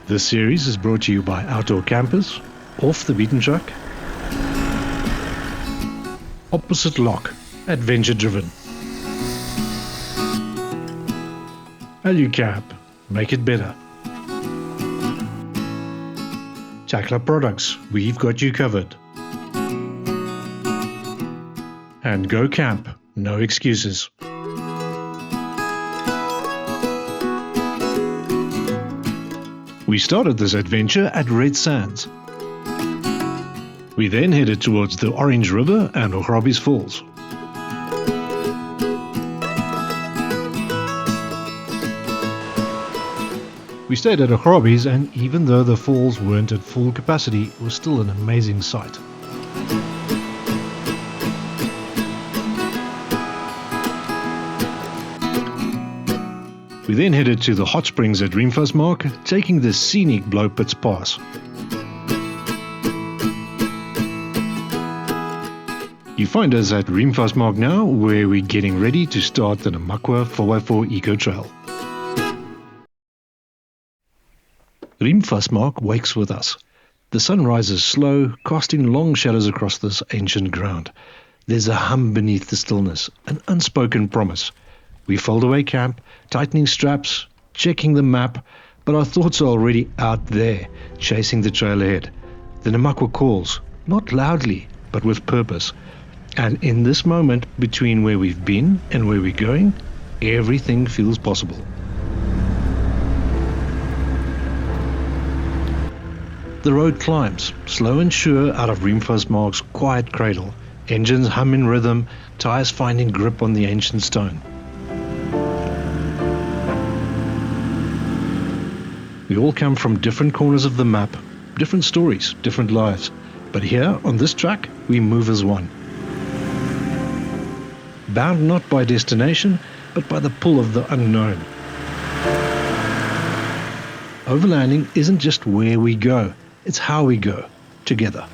This series is brought to you by Outdoor Campers, Off the Beaten Track, Opposite Lock, Adventure Driven, alu-cab, make it better. Chakla Products, we've got you covered. And Go Camp, no excuses. We started this adventure at Red Sands. We then headed towards the Orange River and Augrabies Falls. We stayed at Augrabies, and even though the falls weren't at full capacity, it was still an amazing sight. We then headed to the hot springs at Riemvasmaak, taking the scenic Blowpits Pass. You find us at Riemvasmaak now, where we're getting ready to start the Namaqua 4x4 Eco Trail. Riemvasmaak wakes with us. The sun rises slow, casting long shadows across this ancient ground. There's a hum beneath the stillness, an unspoken promise. We fold away camp, tightening straps, checking the map, but our thoughts are already out there, chasing the trail ahead. The Namakwa calls, not loudly, but with purpose. And in this moment between where we've been and where we're going, everything feels possible. The road climbs, slow and sure out of Riemvasmaak's quiet cradle. Engines hum in rhythm, tires finding grip on the ancient stone. We all come from different corners of the map, different stories, different lives. But here, on this track, we move as one. Bound not by destination, but by the pull of the unknown. Overlanding isn't just where we go, it's how we go, together.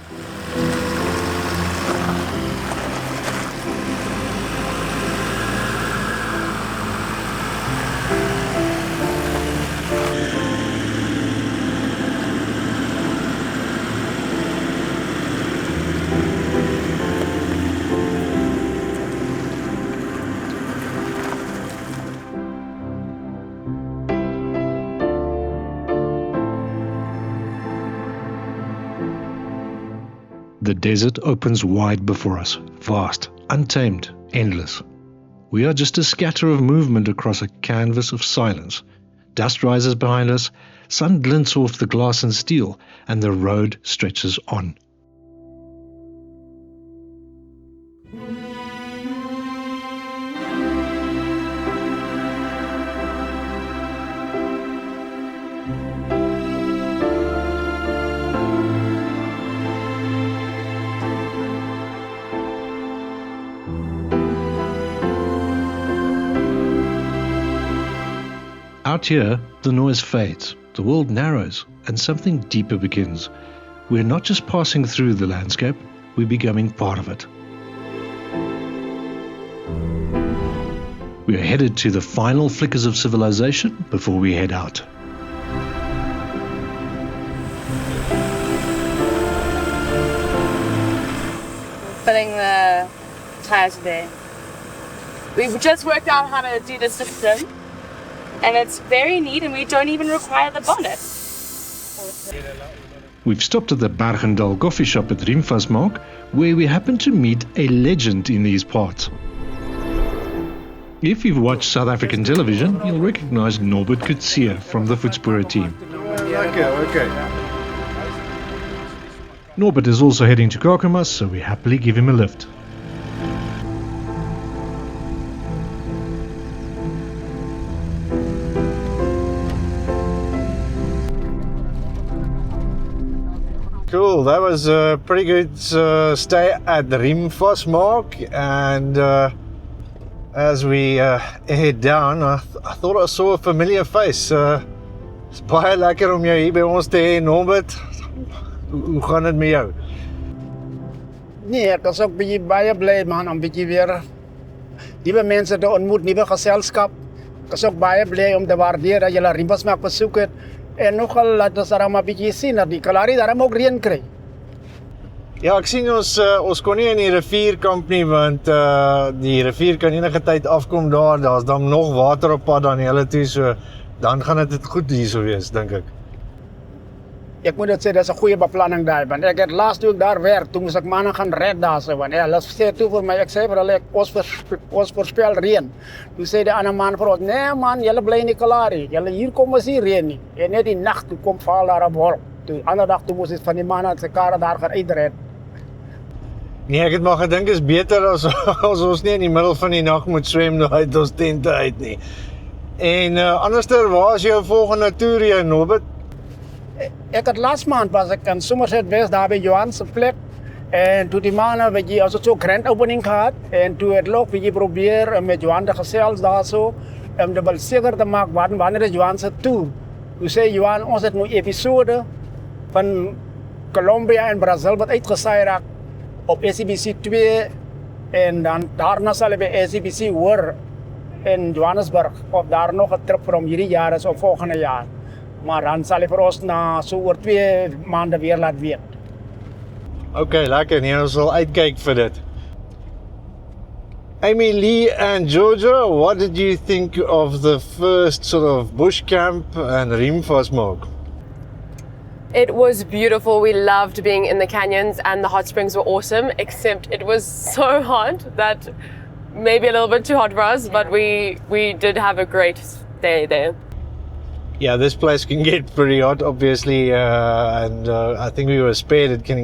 The desert opens wide before us, vast, untamed, endless. We are just a scatter of movement across a canvas of silence. Dust rises behind us, sun glints off the glass and steel, and the road stretches on. Out here, the noise fades, the world narrows, and something deeper begins. We're not just passing through the landscape, we're becoming part of it. We are headed to the final flickers of civilization before we head out. Filling the tires there. We've just worked out how to do the system. And it's very neat, and we don't even require the bonnet. We've stopped at the Bergendal coffee shop at Riemvasmaak, where we happen to meet a legend in these parts. If you've watched South African television, you'll recognize Norbet Coetzee from the Voetspore team. Okay. Norbet is also heading to Kakamas, so we happily give him a lift. Cool, that was a pretty good stay at Riemvasmaak, and as we head down, I thought I saw a familiar face. It's baie lekker om jou hier by ons te hê, Norbet. Hoe gaan dit met jou? Nee, ek is ook baie bly man om bietjie weer nuwe mense te ontmoet, nuwe geselskap. Ek is ook baie bly om te waardeer dat julle Riemvasmaak besoek het En nogal laat ons daar maar 'n bietjie sien dat die Kalahari daar ook reën kry. Ja, ek sien ons kon nie in die rivier kamp nie, want die rivier kan enige tyd afkom daar. Daar's dan nog water op pad dan die hele toe, so dan gaan dit goed hierso wees, dink ek. Ek moet dit sê, dis 'n goeie beplanning daai, want ek het laas toe ek daar werk, toe moes ek manne gaan red daarso, want hulle sê toe vir my, ek sê vir hulle, ons voorspel reën. Toe sê die ander man vir ons, nee man, julle bly in die Kalahari, julle hier kom ons nie reën nie. En net die nag toe kom val daar 'n wolk. Toe ander dag toe moes ek van die manne se karre daar gaan uitred. Nee, ek het maar gedink is beter as ons nie in die middel van die nag moet swem daar uit ons tente uit nie. En anderster, waar is jou volgende toer hier, Norbet? Ek het laas maand was ek in Somerset West daar by Johan se plek. En toe die manne, weet jy, ons het so grand opening gehad. En toe het ook, weet jy, probeer met Johan te gesels daar so. Om te wel seker te maak, wanneer is Johan se toer? Toe sê Johan, ons het nou episode van Colombia en Brazil wat uitgesaai raak op SABC 2. En dan daarna sal hy by SABC hoor in Johannesburg. Of daar nog 'n trip vir hom hierdie jaar is of volgende jaar. Maar dan sal hy vir ons na so oor 2 maande weer laat weet. Okay, lekker. Nee, ons sal uitkyk vir dit. Amy Lee and Georgia, what did you think of the first sort of bush camp and riemvasmaak? It was beautiful. We loved being in the canyons and the hot springs were awesome, except it was so hot that maybe a little bit too hot for us, but we did have a great day there. Yeah, this place can get pretty hot, obviously, and I think we were spared it can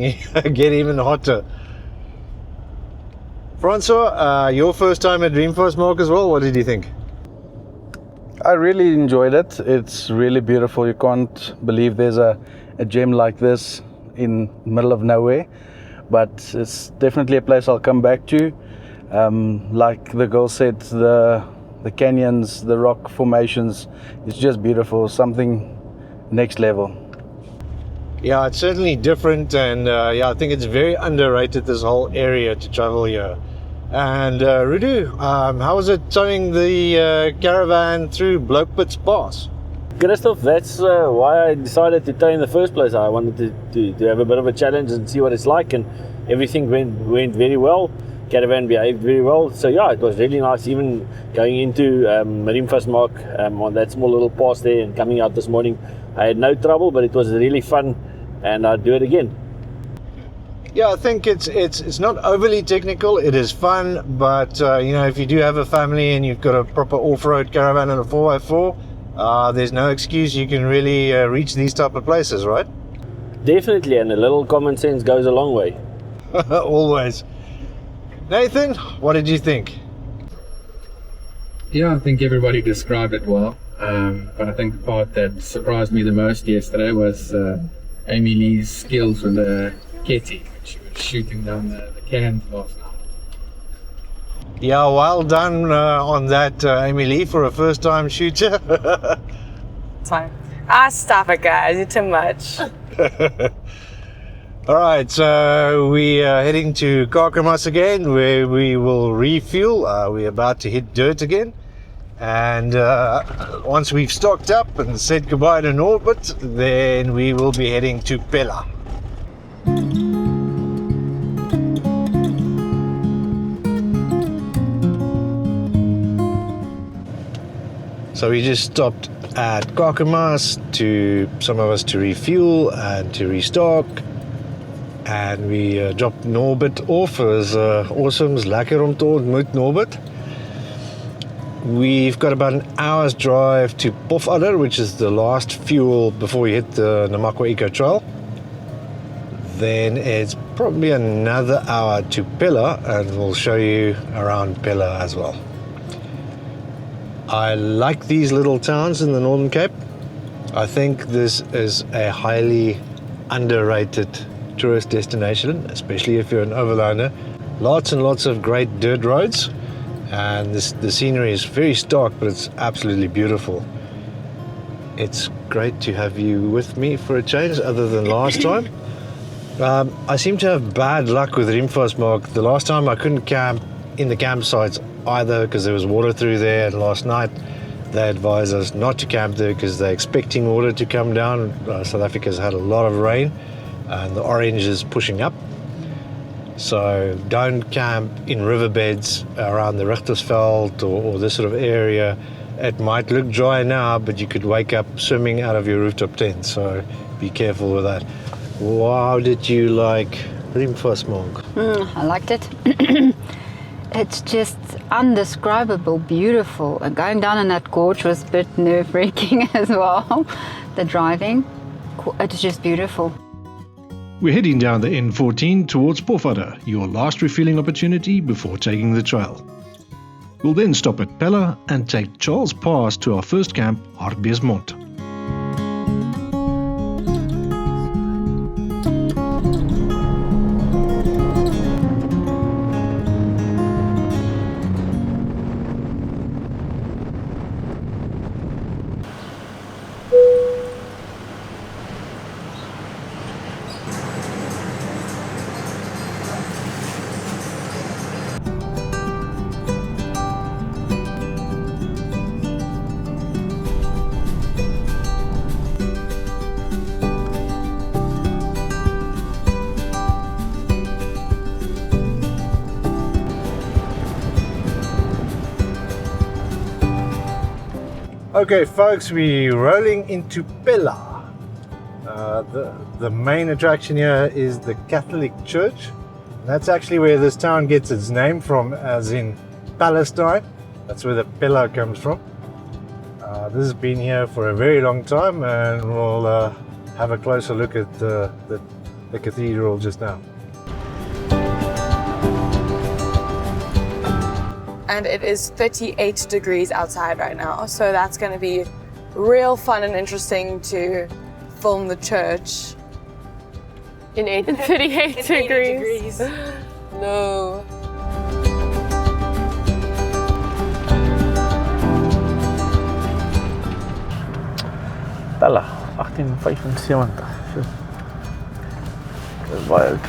get even hotter. Francois, your first time at riemvasmaak as well, what did you think? I really enjoyed it. It's really beautiful. You can't believe there's a gem like this in the middle of nowhere, but it's definitely a place I'll come back to. Like the girl said, the canyons, the rock formations, it's just beautiful, something next level. Yeah, it's certainly different, and yeah, I think it's very underrated, this whole area to travel here. And Rudu, how was it towing the caravan through Blowpits Pass? Christoph, that's why I decided to tow in the first place. I wanted to have a bit of a challenge and see what it's like, and everything went very well. Caravan behaved very well, so yeah, it was really nice. Even going into riemvasmaak on that small little pass there and coming out this morning, I had no trouble, but it was really fun, and I'd do it again. Yeah, I think it's not overly technical. It is fun, but you know, if you do have a family and you've got a proper off-road caravan and a 4x4, there's no excuse. You can really reach these type of places, right? Definitely, and a little common sense goes a long way. Always. Nathan, what did you think? Yeah, I think everybody described it well. But I think the part that surprised me the most yesterday was Amy Lee's skills with the Coetzee. She was shooting down the cans last night. Yeah, well done on that, Amy Lee, for a first-time shooter. It's fine. Stop it, guys. You're too much. All right, so we are heading to Kakamas again, where we will refuel. We're about to hit dirt again. And once we've stocked up and said goodbye to Norbet, then we will be heading to Pella. So we just stopped at Kakamas to some of us to refuel and to restock. And we dropped Norbet off. It was awesome. It was lekker om te ontmoet, Norbet. We've got about an hour's drive to Pofadder, which is the last fuel before we hit the Namaqua Eco Trail. Then it's probably another hour to Pella, and we'll show you around Pella as well. I like these little towns in the Northern Cape. I think this is a highly underrated tourist destination, especially if you're an overlander. Lots and lots of great dirt roads, and the scenery is very stark, but it's absolutely beautiful. It's great to have you with me for a change, other than last time. I seem to have bad luck with riemvasmaak. The last time I couldn't camp in the campsites either because there was water through there, and last night They advise us not to camp there because they're expecting water to come down. South Africa's had a lot of rain and the orange is pushing up. So don't camp in riverbeds around the Richtersveld or this sort of area. It might look dry now, but you could wake up swimming out of your rooftop tent, so be careful with that. How did you like riemvasmaak? I liked it. It's just undescribable beautiful. Going down in that gorge was a bit nerve-wracking as well. The driving, it's just beautiful. We're heading down the N14 towards Pofadder, your last refueling opportunity before taking the trail. We'll then stop at Pella and take Charles Pass to our first camp, Hartbeesmond. Okay folks, we're rolling into Pella. The main attraction here is the Catholic Church. That's actually where this town gets its name from, as in Palestine. That's where the Pella comes from. This has been here for a very long time, and we'll have a closer look at the cathedral just now. And it is 38 degrees outside right now, so that's going to be real fun and interesting to film the church in 38 degrees. No. Pella, 1875. Dis baie oud.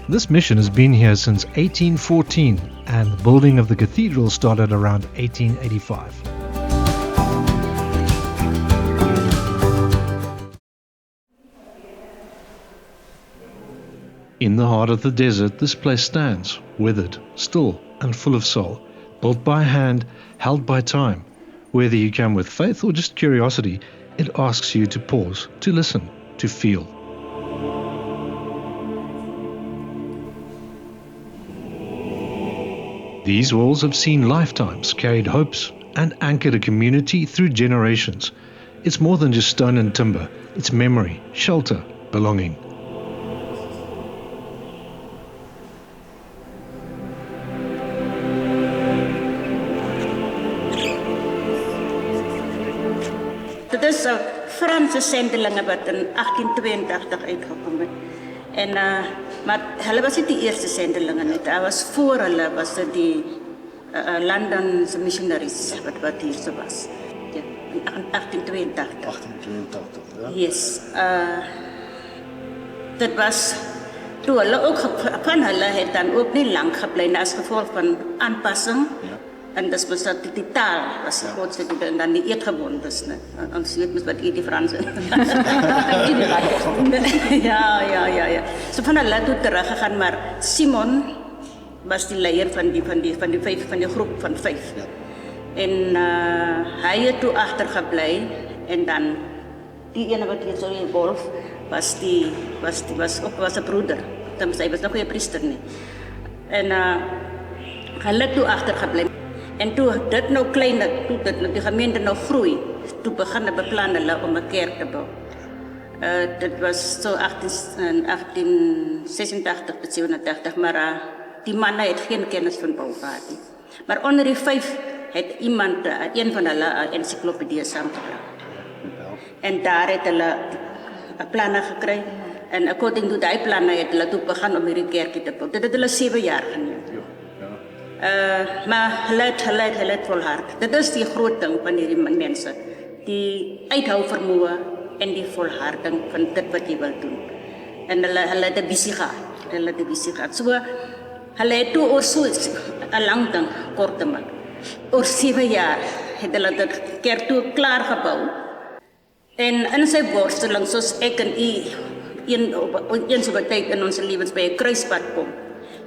This mission has been here since 1814, and the building of the cathedral started around 1885. In the heart of the desert, this place stands, weathered, still, and full of soul, built by hand, held by time. Whether you come with faith or just curiosity, it asks you to pause, to listen, to feel. These walls have seen lifetimes, carried hopes, and anchored a community through generations. It's more than just stone and timber. It's memory, shelter, belonging. Dit is Franse sendelinge wat in 1882 uitgekom het. En maar hulle was nie die eerste sendelinge nie. Daar was voor hulle was dit die London missionaries wat hier so was. Ja, in 1882. 1882, ja. Yes. Dit was toe hulle ook van hulle het dan ook nie lank gebly nie as gevolg van aanpassing. Ja. En dis was dat die taal was die grootste doel en dan die eetgewoond is, né? Ons weet mos wat eet die Franse. Ja. So van hulle toe teruggegaan, maar Simon was die leier van die groep van 5. Ja. En hy het toe agtergebly en dan die ene wat hier so in Wolf was ook 'n broeder. Dan hy was nog nie 'n priester nie. En hulle toe agtergebly. En toe dit nou kleiner, toe die gemeente nou groei, toe begin hulle beplan hulle om 'n kerk te bou. Dit was so 1886 tot 87, maar die manne het geen kennis van bou gehad nie. Maar onder die 5 het iemand, een van hulle 'n ensiklopedie saamgebring. En daar het hulle 'n planne gekry. En according to die planne het hulle toe begin om hierdie kerkie te bou. Dit het hulle 7 jaar geneem. Maar hulle het volhard. Dit is die groot ding van hierdie mense. Die uithou vermoë en die volharding van dit wat jy wil doen. En hulle het 'n visie gehad. So hulle het toe oor so 'n lang ding kort te maak. Oor 7 jaar het hulle dit kerk toe klaar gebou. En in sy worsteling, soos ek en u eens op 'n tyd in ons lewens by 'n kruispunt kom,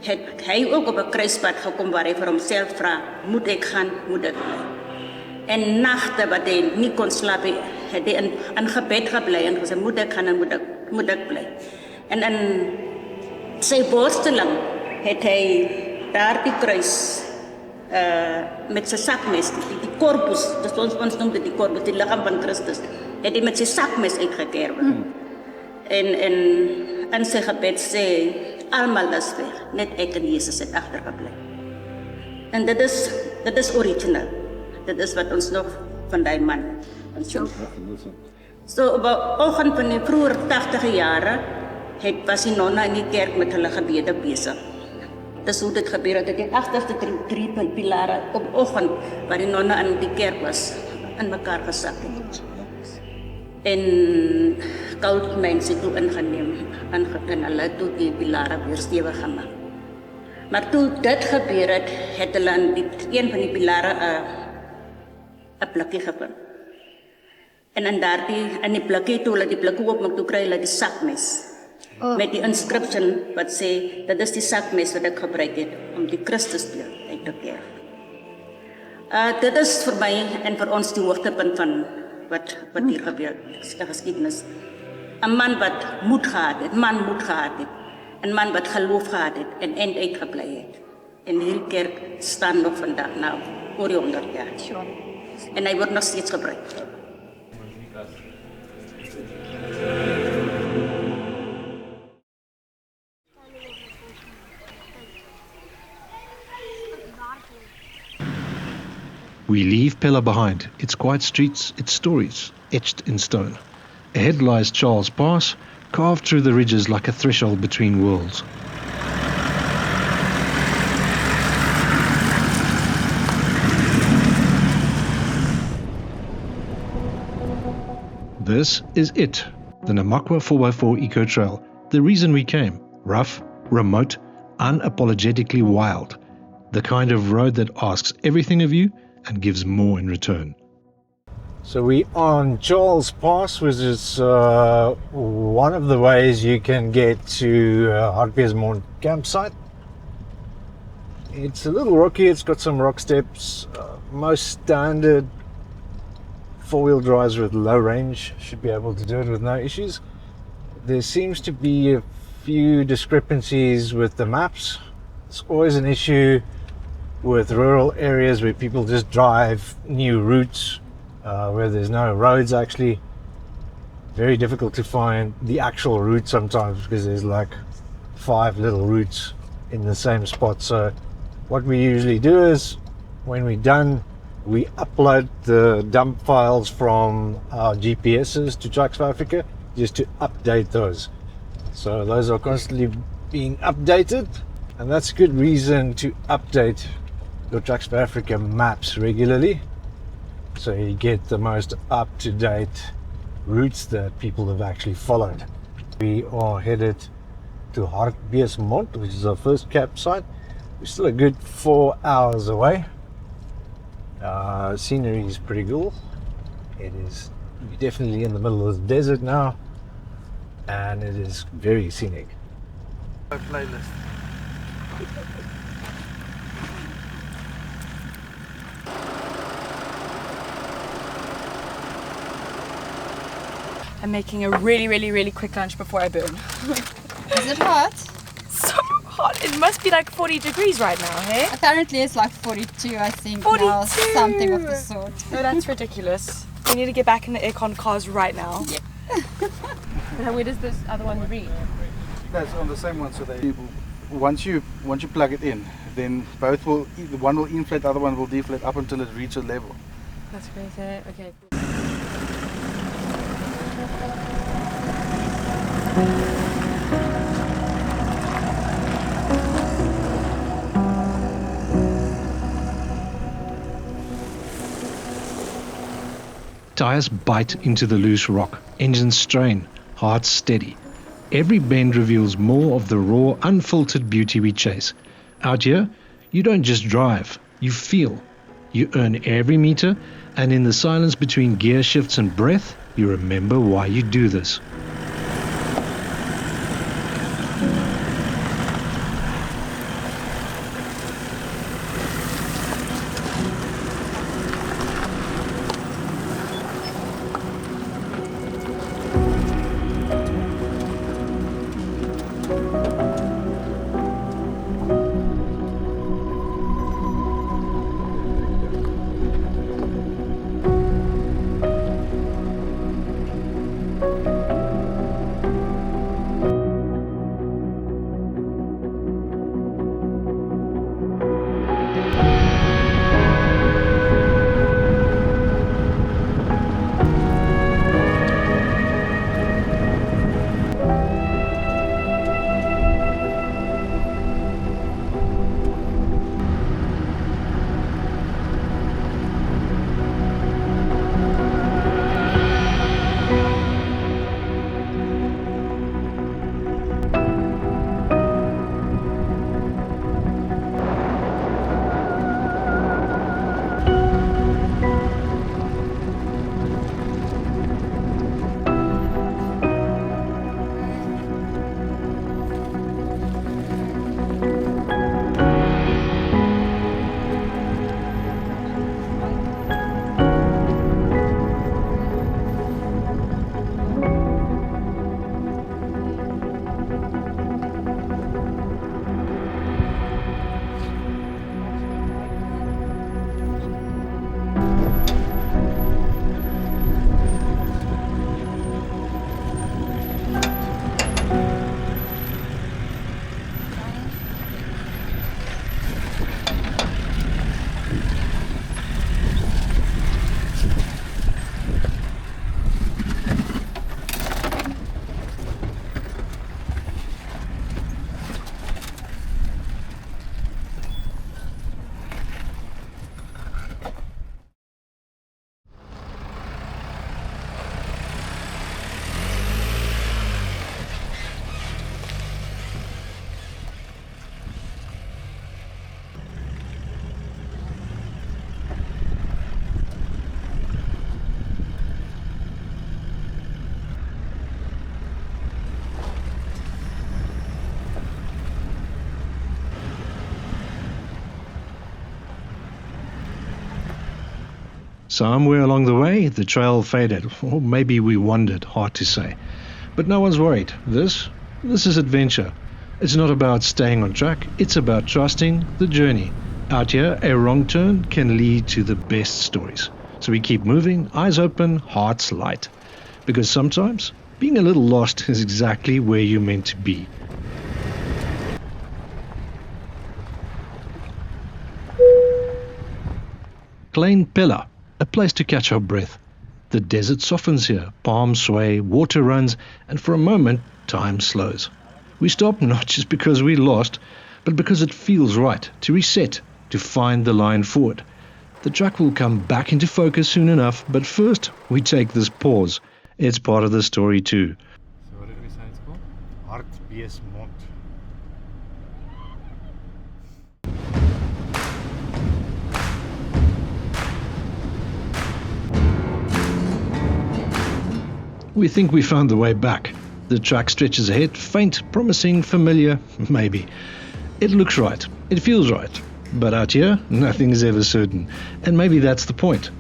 het hy ook op 'n kruispunt gekom waar hy vir homself vra, moet ek gaan, moet ek bly? En nagte wat hy nie kon slaap nie, het hy in gebed gebly en gesê, moet ek gaan en moet ek bly? En in sy worsteling het hy daar die kruis met sy sakmes, die korpus, dus ons noem dit die korpus, die lichaam van Christus, het hy met sy sakmes uitgekerwe. En in sy gebed sê, almal is weg, net ek en Jesus het agtergebly. En dit is original. Dit is wat ons nog van die man ontsoek. So op 'n oggend van die vroeë 80e jare was die nonna in die kerk met hulle gebede besig. Dis hoe dit gebeur het. Die agterste drie pilare op oggend waar die nonna in die kerk was, in mekaar gesak het. En koud mense toe ingeneem en hulle toe die pilare weer stewig gemaak. Maar toe dit gebeur het hulle aan een van die pilare 'n plekkie gevind. En in die plekkie toe hulle die plekkie oopmaak, toe kry hulle die sakmes. Met die inscription wat sê, dit is die sakmes wat ek gebruik het om die Christusbeeld uit te keer. Dit is vir my en vir ons die hoogtepunt van wat hier gebeur, die geskiedenis. 'n man wat moed gehad het, 'n man wat geloof gehad het en uitgebly het. En hierdie kerk staan nog vandag na oor die 100 jaar. En hy word nog steeds gebruik. We leave Pella behind, its quiet streets, its stories, etched in stone. Ahead lies Charles Pass, carved through the ridges like a threshold between worlds. This is it, the Namaqua 4x4 Eco Trail, the reason we came. Rough, remote, unapologetically wild. The kind of road that asks everything of you and gives more in return. So we are on Charles Pass, which is one of the ways you can get to Hartbeespoort campsite. It's a little rocky, it's got some rock steps. Most standard four-wheel drives with low range should be able to do it with no issues. There seems to be a few discrepancies with the maps. It's always an issue with rural areas where people just drive new routes where there's no roads actually. Very difficult to find the actual route sometimes because there's like 5 little routes in the same spot. So what we usually do is when we're done, we upload the dump files from our GPSs to Trucks for Africa just to update those. So those are constantly being updated, and that's a good reason to update your Trucks for Africa maps regularly, so you get the most up-to-date routes that people have actually followed. We are headed to Hartbeespoort, which is our first campsite. We're still a good 4 hours away. Scenery is pretty cool. We're definitely in the middle of the desert now, and it is very scenic. Playlist. I'm making a really quick lunch before I burn. Is it hot? So hot. It must be like 40 degrees right now, hey? Apparently it's like 42, I think. 42! Now, something of the sort. No, that's ridiculous. We need to get back in the aircon cars right now. Yeah. Where does this other one read? That's on the same one, so they once you plug it in, then both will, one will inflate, the other one will deflate up until it reaches level. That's crazy. Okay. Tires bite into the loose rock, engines strain, hearts steady. Every bend reveals more of the raw, unfiltered beauty we chase. Out here, You don't just drive, you feel. You earn every meter, and in the silence between gear shifts and breath, you remember why you do this. Somewhere along the way, the trail faded, or maybe we wandered, hard to say. But no one's worried. This is adventure. It's not about staying on track, it's about trusting the journey. Out here, a wrong turn can lead to the best stories. So we keep moving, eyes open, hearts light. Because sometimes, being a little lost is exactly where you're meant to be. Klein Pella, a place to catch our breath. The desert softens here, palms sway, water runs, and for a moment, time slows. We stop not just because we lost, but because it feels right, to reset, to find the line forward. The track will come back into focus soon enough, but first, we take this pause. It's part of the story too. So what did we say it's called? Hartbeesmond. We think we found the way back. The track stretches ahead, faint, promising, familiar, maybe. It looks right, it feels right. But out here, nothing is ever certain. And maybe that's the point.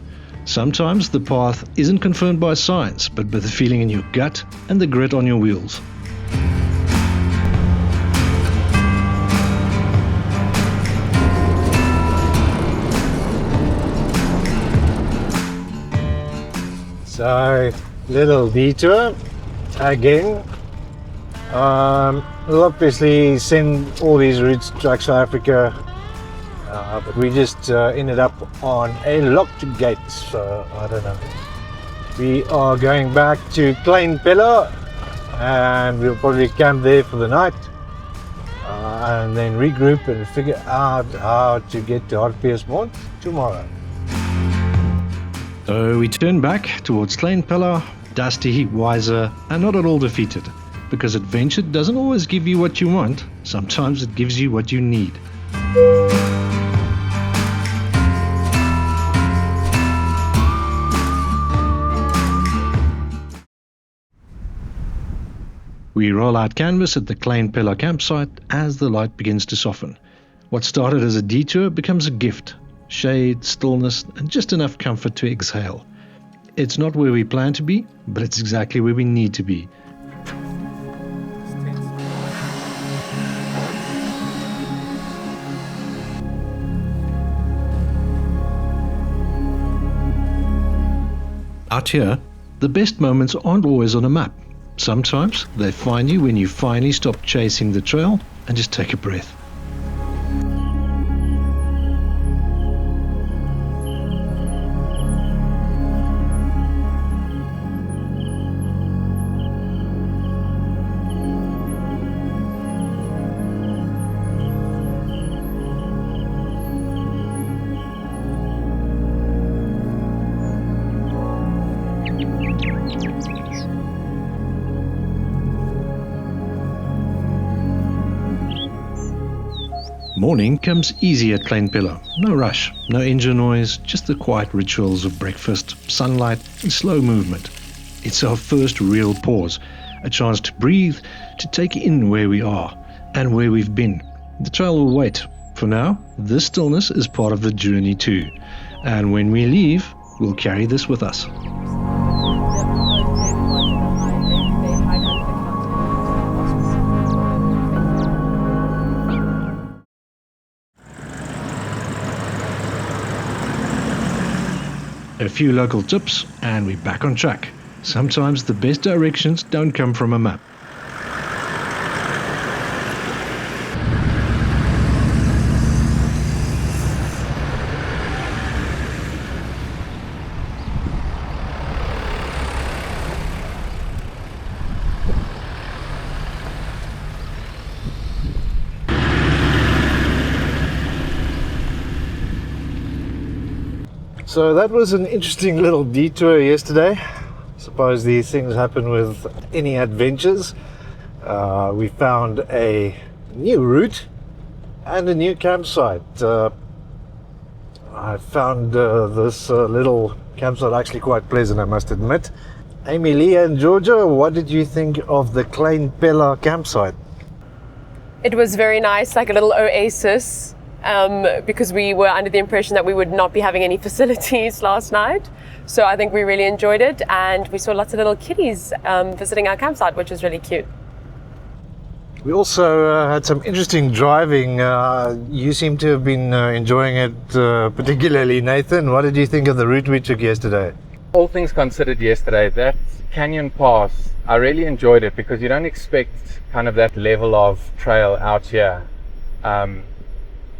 Sometimes the path isn't confirmed by science, but by the feeling in your gut and the grit on your wheels. So, little detour again. We'll obviously send all these routes to Truck South Africa, but we just ended up on a locked gate, so I don't know. We are going back to Klein Pella and we'll probably camp there for the night and then regroup and figure out how to get to Hartbeesmond tomorrow. So we turn back towards Klein Pella, dusty, wiser, and not at all defeated. Because adventure doesn't always give you what you want, sometimes it gives you what you need. We roll out canvas at the Klein Pella campsite as the light begins to soften. What started as a detour becomes a gift. Shade, stillness, and just enough comfort to exhale. It's not where we plan to be, but it's exactly where we need to be. Out here, the best moments aren't always on a map. Sometimes they find you when you finally stop chasing the trail and just take a breath. Morning comes easy at Klein Pella. No rush, no engine noise, just the quiet rituals of breakfast, sunlight, and slow movement. It's our first real pause, a chance to breathe, to take in where we are and where we've been. The trail will wait. For now, this stillness is part of the journey too. And when we leave, we'll carry this with us. A few local tips and we're back on track. Sometimes the best directions don't come from a map. So that was an interesting little detour yesterday. Suppose these things happen with any adventures. We found a new route and a new campsite. I found this little campsite actually quite pleasant, I must admit. Amy, Leah and Georgia, what did you think of the Klein Pella campsite? It was very nice, like a little oasis. Because we were under the impression that we would not be having any facilities last night. So I think we really enjoyed it, and we saw lots of little kitties visiting our campsite, which was really cute. We also had some interesting driving. You seem to have been enjoying it particularly, Nathan. What did you think of the route we took yesterday? All things considered yesterday, that canyon pass, I really enjoyed it because you don't expect kind of that level of trail out here.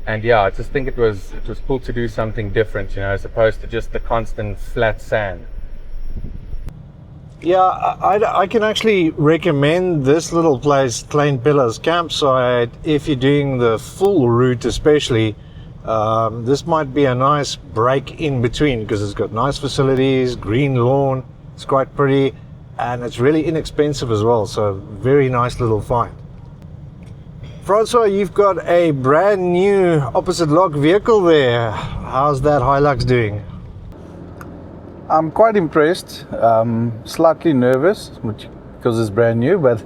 And yeah, I just think it was cool to do something different, you know, as opposed to just the constant flat sand. Yeah, I can actually recommend this little place, Klein Pella's campsite, if you're doing the full route especially. This might be a nice break in between because it's got nice facilities, green lawn, it's quite pretty, and it's really inexpensive as well, so very nice little find. Francois, you've got a brand new opposite lock vehicle there. How's that Hilux doing? I'm quite impressed, slightly nervous because it's brand new, but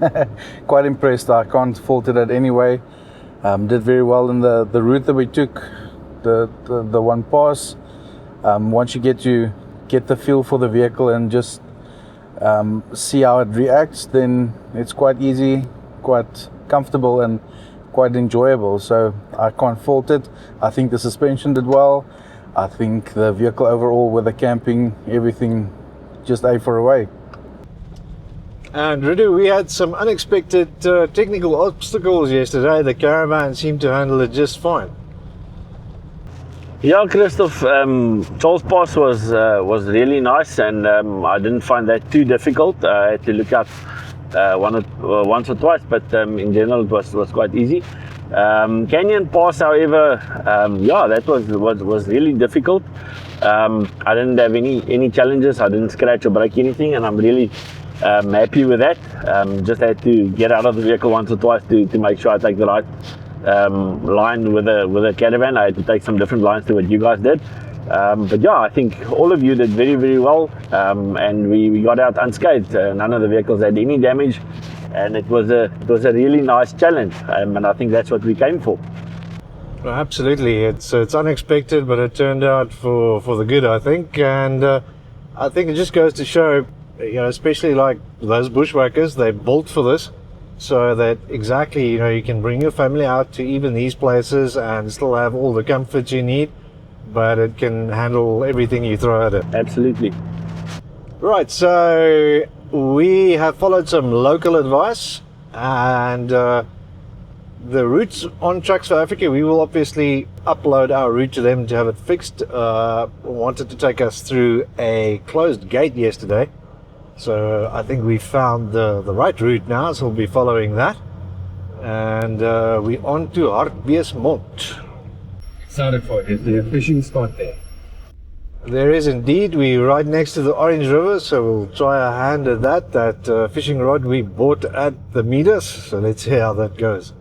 quite impressed. I can't fault it at any way. Did very well in the route that we took, the one pass. Once you get the feel for the vehicle and just see how it reacts, then it's quite easy, quite comfortable and quite enjoyable, so I can't fault it. I think the suspension did well. I think the vehicle overall with the camping, everything just A for away. And Ridu, we had some unexpected technical obstacles yesterday. The caravan seemed to handle it just fine. Yeah, Christoph, Charles Pass was really nice, and I didn't find that too difficult. I had to look up once or twice, but in general it was quite easy. Canyon Pass, however, yeah, that was really difficult. I didn't have any challenges. I didn't scratch or break anything, and I'm really happy with that. Just had to get out of the vehicle once or twice to make sure I take the right line with a caravan. I had to take some different lines to what you guys did. But yeah, I think all of you did very, very well, and we got out unscathed. None of the vehicles had any damage, and it was a really nice challenge, and I think that's what we came for. Well, absolutely, it's unexpected, but it turned out for the good, I think, and I think it just goes to show, especially like those bushwhackers, they built for this, so that exactly, you can bring your family out to even these places and still have all the comforts you need, but it can handle everything you throw at it. Absolutely. Right, so we have followed some local advice, and the routes on Trucks for Africa, we will obviously upload our route to them to have it fixed. Wanted to take us through a closed gate yesterday, so I think we found the right route now, so we'll be following that. And we're on to Hartbeesmond. Excited for it. Is there a fishing spot there? There is indeed. We're right next to the Orange River, so we'll try our hand at that fishing rod we bought at the Midas, so let's see how that goes.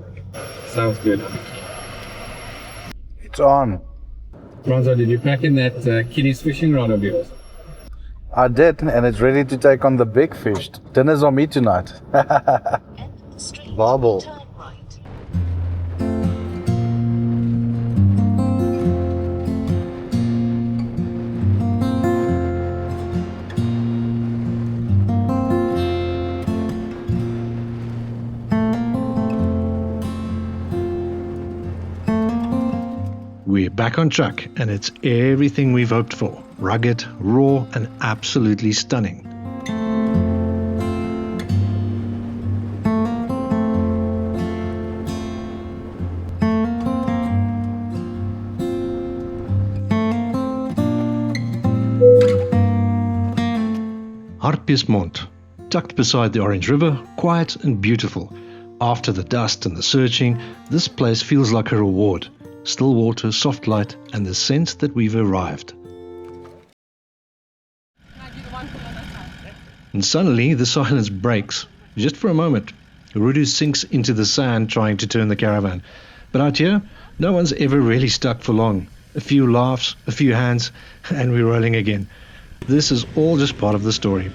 Sounds good. It's on. Bronzo, did you pack in that kiddies fishing rod of yours? I did, and it's ready to take on the big fish. Dinner's on me tonight. Barbel. We're back on track, and it's everything we've hoped for. Rugged, raw, and absolutely stunning. Hartbeesmond, tucked beside the Orange River, quiet and beautiful. After the dust and the searching, this place feels like a reward. Still water, soft light, and the sense that we've arrived. And suddenly the silence breaks. Just for a moment, Rudu sinks into the sand trying to turn the caravan. But out here, no one's ever really stuck for long. A few laughs, a few hands, and we're rolling again. This is all just part of the story.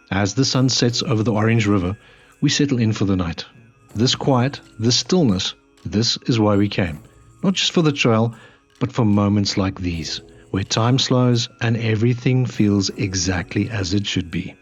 As the sun sets over the Orange River, we settle in for the night. This quiet, this stillness, this is why we came. Not just for the trail, but for moments like these, where time slows and everything feels exactly as it should be.